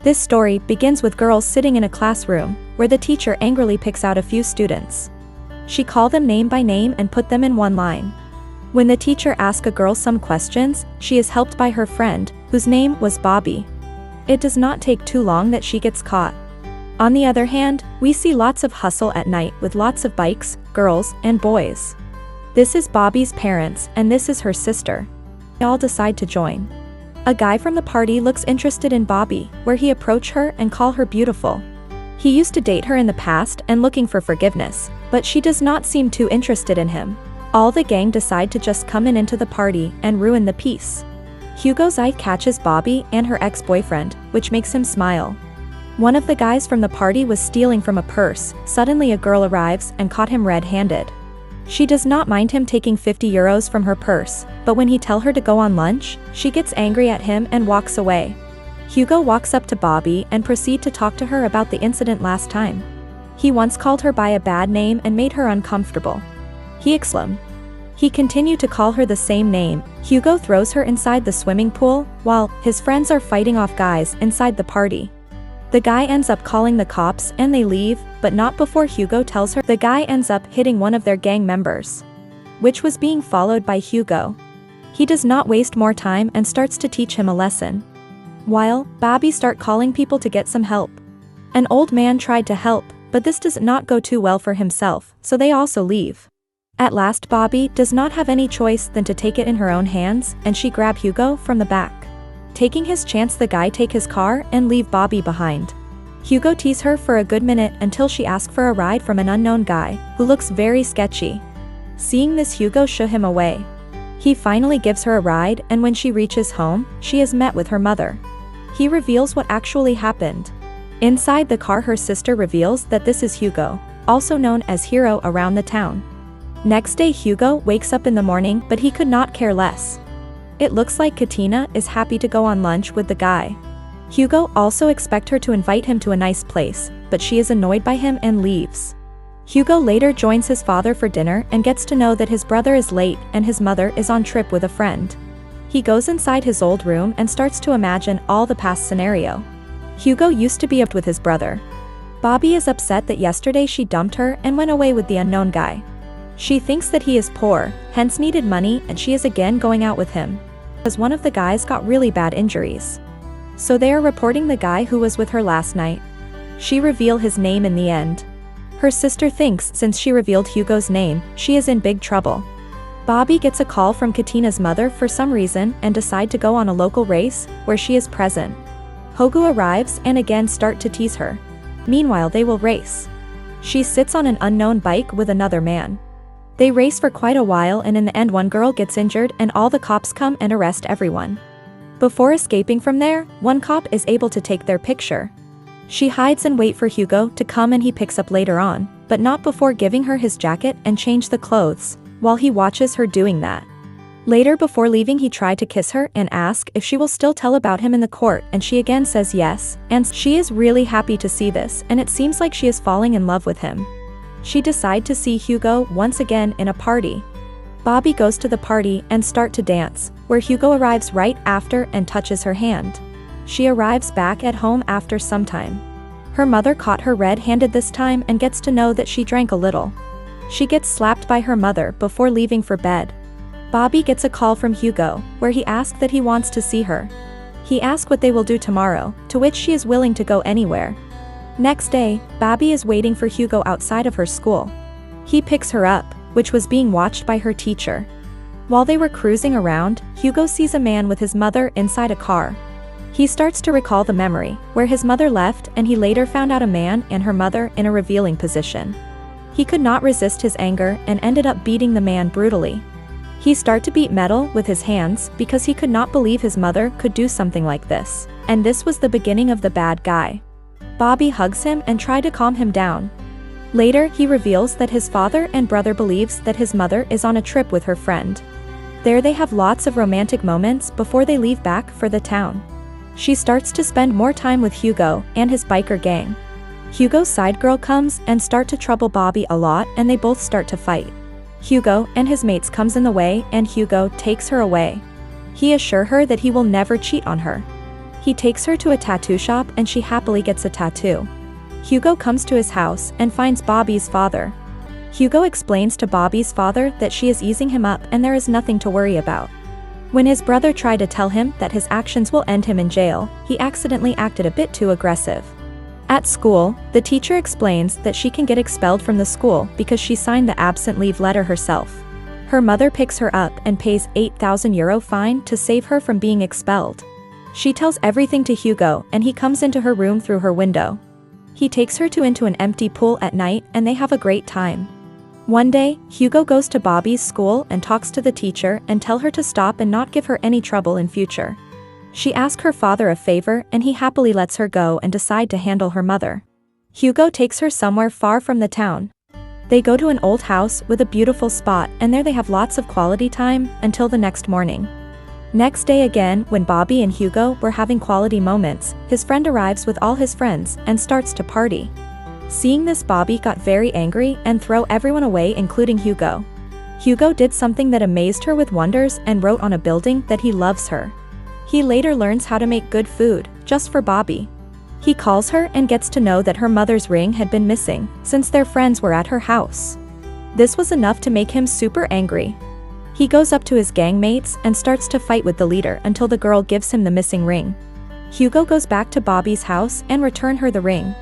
This story begins with girls sitting in a classroom, where the teacher angrily picks out a few students. She calls them name by name and put them in one line. When the teacher asks a girl some questions, she is helped by her friend, whose name was Babi. It does not take too long that she gets caught. On the other hand, we see lots of hustle at night with lots of bikes, girls, and boys. This is Babi's parents, and this is her sister. They all decide to join. A guy from the party looks interested in Babi, where he approach her and call her beautiful. He used to date her in the past and looking for forgiveness, but she does not seem too interested in him. All the gang decide to just come into the party and ruin the peace. Hugo's eye catches Babi and her ex-boyfriend, which makes him smile. One of the guys from the party was stealing from a purse. Suddenly a girl arrives and caught him red-handed. She does not mind him taking 50 euros from her purse, but when he tells her to go on lunch, she gets angry at him and walks away. Hugo walks up to Babi and proceeds to talk to her about the incident last time. He once called her by a bad name and made her uncomfortable. He exclaimed. He continued to call her the same name. Hugo throws her inside the swimming pool, while his friends are fighting off guys inside the party. The guy ends up calling the cops and they leave, but not before Hugo tells her. The guy ends up hitting one of their gang members, which was being followed by Hugo. He does not waste more time and starts to teach him a lesson. While Babi start calling people to get some help. An old man tried to help, but this does not go too well for himself, so they also leave. At last Babi does not have any choice than to take it in her own hands, and she grabs Hugo from the back. Taking his chance, the guy take his car and leave Babi behind. Hugo teases her for a good minute until she asks for a ride from an unknown guy, who looks very sketchy. Seeing this, Hugo shoo him away. He finally gives her a ride, and when she reaches home, she is met with her mother. He reveals what actually happened. Inside the car, her sister reveals that this is Hugo, also known as Hero around the town. Next day Hugo wakes up in the morning, but he could not care less. It looks like Katina is happy to go on lunch with the guy. Hugo also expects her to invite him to a nice place, but she is annoyed by him and leaves. Hugo later joins his father for dinner and gets to know that his brother is late and his mother is on trip with a friend. He goes inside his old room and starts to imagine all the past scenario. Hugo used to be up with his brother. Babi is upset that yesterday she dumped her and went away with the unknown guy. She thinks that he is poor, hence needed money, and she is again going out with him, as one of the guys got really bad injuries. So they are reporting the guy who was with her last night. She reveals his name in the end. Her sister thinks since she revealed Hugo's name, she is in big trouble. Babi gets a call from Katina's mother for some reason and decide to go on a local race, where she is present. Hogu arrives and again start to tease her. Meanwhile they will race. She sits on an unknown bike with another man. They race for quite a while, and in the end one girl gets injured and all the cops come and arrest everyone. Before escaping from there, one cop is able to take their picture. She hides and waits for Hugo to come, and he picks up later on, but not before giving her his jacket and change the clothes, while he watches her doing that. Later, before leaving, he tried to kiss her and ask if she will still tell about him in the court, and she again says yes, and she is really happy to see this, and it seems like she is falling in love with him. She decides to see Hugo once again in a party. Babi goes to the party and start to dance, where Hugo arrives right after and touches her hand. She arrives back at home after some time. Her mother caught her red-handed this time and gets to know that she drank a little. She gets slapped by her mother before leaving for bed. Babi gets a call from Hugo, where he asks that he wants to see her. He asks what they will do tomorrow, to which she is willing to go anywhere. Next day, Babi is waiting for Hugo outside of her school. He picks her up, which was being watched by her teacher. While they were cruising around, Hugo sees a man with his mother inside a car. He starts to recall the memory, where his mother left, and he later found out a man and her mother in a revealing position. He could not resist his anger and ended up beating the man brutally. He started to beat metal with his hands because he could not believe his mother could do something like this, and this was the beginning of the bad guy. Babi hugs him and tries to calm him down. Later, he reveals that his father and brother believes that his mother is on a trip with her friend. There they have lots of romantic moments before they leave back for the town. She starts to spend more time with Hugo and his biker gang. Hugo's side girl comes and start to trouble Babi a lot, and they both start to fight. Hugo and his mates comes in the way and Hugo takes her away. He assures her that he will never cheat on her. He takes her to a tattoo shop and she happily gets a tattoo. Hugo comes to his house and finds Babi's father. Hugo explains to Babi's father that she is easing him up and there is nothing to worry about. When his brother tried to tell him that his actions will end him in jail, he accidentally acted a bit too aggressive. At school, the teacher explains that she can get expelled from the school because she signed the absent leave letter herself. Her mother picks her up and pays €8,000 fine to save her from being expelled. She tells everything to Hugo and he comes into her room through her window. He takes her into an empty pool at night and they have a great time. One day, Hugo goes to Babi's school and talks to the teacher and tell her to stop and not give her any trouble in future. She asks her father a favor and he happily lets her go and decide to handle her mother. Hugo takes her somewhere far from the town. They go to an old house with a beautiful spot and there they have lots of quality time until the next morning. Next day again, when Babi and Hugo were having quality moments, his friend arrives with all his friends and starts to party. Seeing this, Babi got very angry and threw everyone away including Hugo. Hugo did something that amazed her with wonders and wrote on a building that he loves her. He later learns how to make good food, just for Babi. He calls her and gets to know that her mother's ring had been missing, since their friends were at her house. This was enough to make him super angry. He goes up to his gang mates and starts to fight with the leader until the girl gives him the missing ring. Hugo goes back to Babi's house and returns her the ring.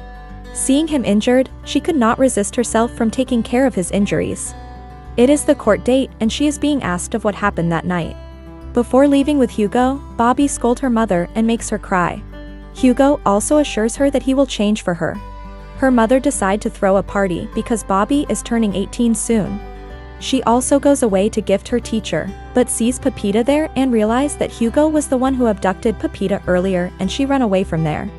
Seeing him injured, she could not resist herself from taking care of his injuries. It is the court date and she is being asked of what happened that night. Before leaving with Hugo, Babi scolds her mother and makes her cry. Hugo also assures her that he will change for her. Her mother decides to throw a party because Babi is turning 18 soon. She also goes away to gift her teacher, but sees Pepita there and realizes that Hugo was the one who abducted Pepita earlier and she ran away from there.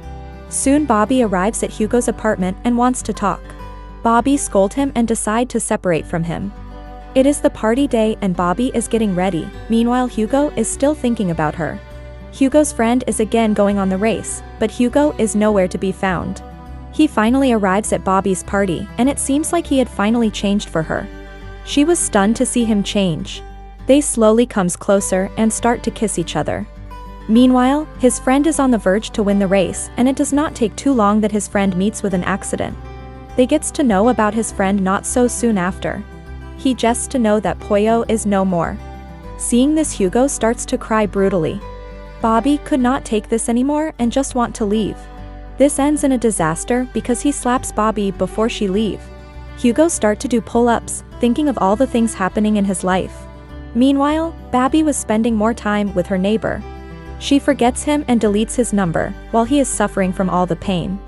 Soon Babi arrives at Hugo's apartment and wants to talk. Babi scolds him and decides to separate from him. It is the party day and Babi is getting ready, meanwhile Hugo is still thinking about her. Hugo's friend is again going on the race, but Hugo is nowhere to be found. He finally arrives at Babi's party and it seems like he had finally changed for her. She was stunned to see him change. They slowly comes closer and start to kiss each other. Meanwhile, his friend is on the verge to win the race and it does not take too long that his friend meets with an accident. They gets to know about his friend not so soon after. He just to know that Pollo is no more. Seeing this, Hugo starts to cry brutally. Babi could not take this anymore and just want to leave. This ends in a disaster because he slaps Babi before she leave. Hugo start to do pull-ups, thinking of all the things happening in his life. Meanwhile, Babi was spending more time with her neighbor. She forgets him and deletes his number, while he is suffering from all the pain.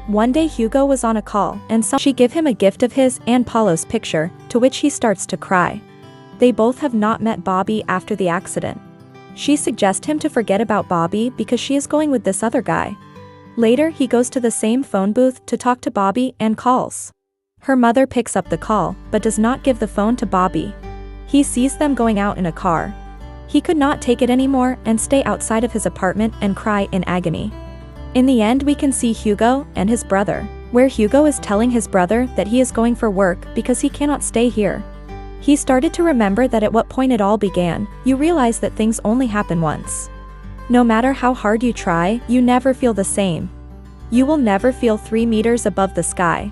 One day Hugo was on a call and she give him a gift of his and Paulo's picture, to which he starts to cry. They both have not met Babi after the accident. She suggests him to forget about Babi because she is going with this other guy. Later he goes to the same phone booth to talk to Babi and calls. Her mother picks up the call, but does not give the phone to Babi. He sees them going out in a car. He could not take it anymore and stay outside of his apartment and cry in agony. In the end we can see Hugo and his brother, where Hugo is telling his brother that he is going for work because he cannot stay here. He started to remember that at what point it all began, you realize that things only happen once. No matter how hard you try, you never feel the same. You will never feel 3 meters above the sky.